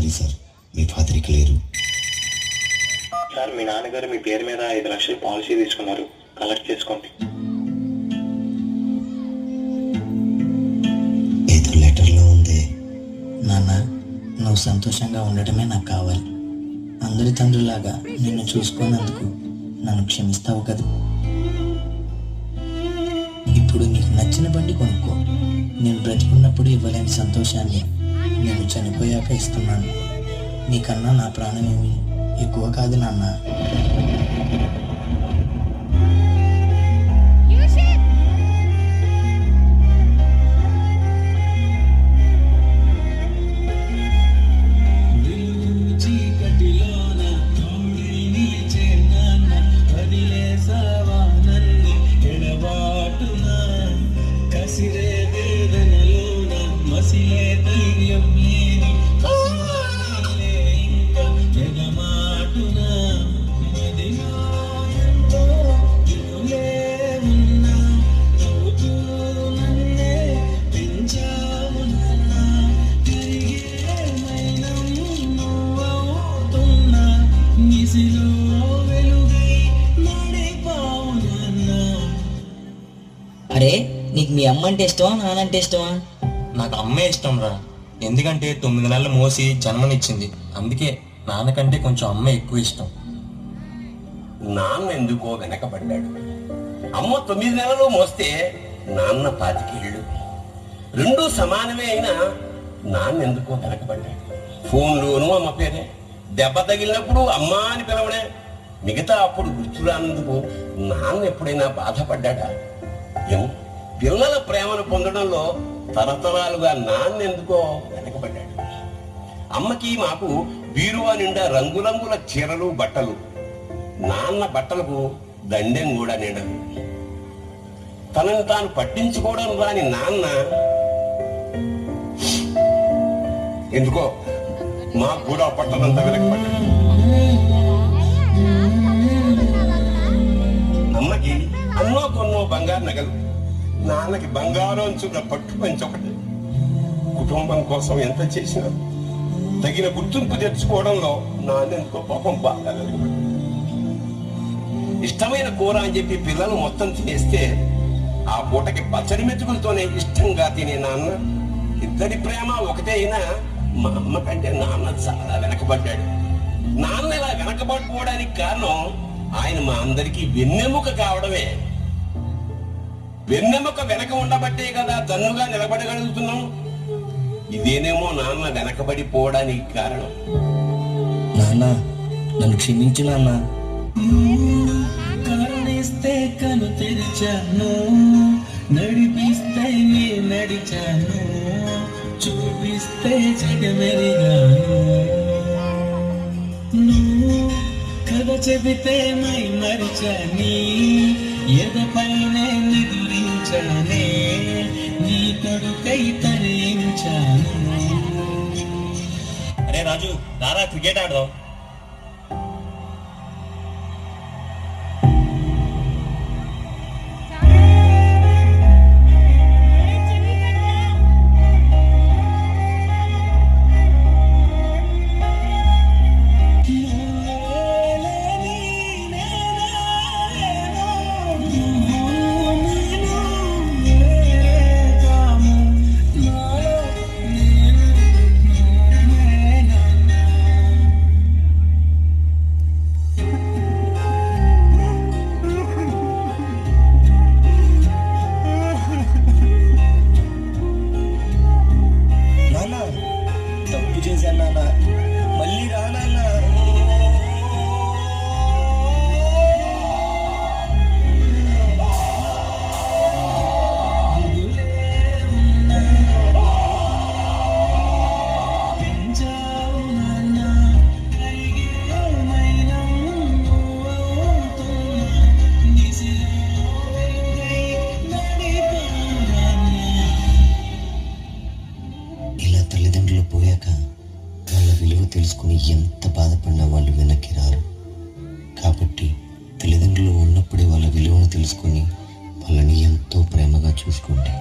Sorry sir, మీ father ఇక లేరు. Sir, మీ నాన్నగారు మీ పేరు మీద 5 లక్షలు పాలసీ తీసుకున్నారు, కలెక్ట్ చేసుకోండి. ఏదో లెటర్లో ఉంది. నాన్న, నువ్వు సంతోషంగా ఉండటమే నాకు కావాలి. అందరి తండ్రులాగా నిన్ను చూసుకున్నందుకు నన్ను క్షమిస్తావు కదా. ఇప్పుడు నీకు నచ్చిన బండి కొనుక్కో. నేను బ్రతికున్నప్పుడు ఇవ్వలేని సంతోషాన్ని నేను చనిపోయాక ఇస్తున్నాను. నీకన్నా నా ప్రాణం ఏమి ఎక్కువ కాదు నాన్న. అరే, నీకు మీ అమ్మ అంటే ఇష్టమా, నానంటే ఇష్టమా? నాకు అమ్మే ఇష్టం రా. ఎందుకంటే 9 నెలలు మోసి జన్మనిచ్చింది. అందుకే నాన్నకంటే కొంచెం అమ్మ ఎక్కువ ఇష్టం. నాన్న ఎందుకో వెనకబడ్డాడు. అమ్మ 9 నెలలు మోస్తే నాన్న 25 ఏళ్ళు. రెండూ సమానమే అయినా నాన్న ఎందుకో వెనకబడ్డాడు. ఫోన్లోనూ అమ్మ పేరే, దెబ్బ తగిలినప్పుడు అమ్మ అని పిలవడే. మిగతా అప్పుడు గుర్తురానందుకు నాన్న ఎప్పుడైనా బాధపడ్డాడా? ఏమో, పిల్లల ప్రేమను పొందడంలో తరతరాలుగా నాన్న ఎందుకో వెనకబడ్డాడు. అమ్మకి మాకు బీరువా నిండా రంగురంగుల చీరలు బట్టలు. నాన్న బట్టలకు దండెం కూడా నిండదు. తనని తాను పట్టించుకోవడం రాని నాన్న ఎందుకో మాకు కూడా పట్టనంత వెనకబడ్డాడు. అమ్మకి అన్నో కొన్నో బంగారు నగలు, నాన్నకి బంగారం చున్న పట్టు పంచి ఒకటి. కుటుంబం కోసం ఎంత చేసినా తగిన గుర్తింపు తెచ్చుకోవడంలో నాన్నెంతో పాపం బాగా వెనకబడ్డాడు. ఇష్టమైన కూర అని చెప్పి పిల్లలు మొత్తం తినేస్తే ఆ పూటకి పచ్చడి మెతుకులతోనే ఇష్టంగా తినే నాన్న. ఇద్దరి ప్రేమ ఒకటే అయినా మా అమ్మ కంటే నాన్న చాలా వెనకబడ్డాడు. నాన్న ఇలా వెనకబడిపోవడానికి కారణం ఆయన మా అందరికీ వెన్నెముక కావడమే. వెన్నెముక వెనక ఉండబట్టే కదా దన్నుగా నిలబడగలుగుతున్నాం. ఇదేనేమో నాన్న వెనకబడిపోవడానికి కారణం. నాన్న, నన్ను క్షమించు నాన్న. కరుణిస్తే కను తెరిచాను, నడిపిస్తే నే నడిచాను, చూపిస్తే జగమెరిగాను. నువ్వు కథ చెబితే మై మరిచాని, ఎదపైనే నిదురించానే, నీ కొడుకై తరించాను. అరే రాజు, రారా క్రికెట్ ఆడదాం. తప్పు చేశాను నాన్న, మళ్ళీ రానన్నా. ఇలా తల్లిదండ్రులు పోయాక వాళ్ళ విలువ తెలుసుకుని ఎంత బాధపడినా వాళ్ళు వెనక్కి రారు. కాబట్టి తల్లిదండ్రులు ఉన్నప్పుడే వాళ్ళ విలువను తెలుసుకొని వాళ్ళని ఎంతో ప్రేమగా చూసుకోండి.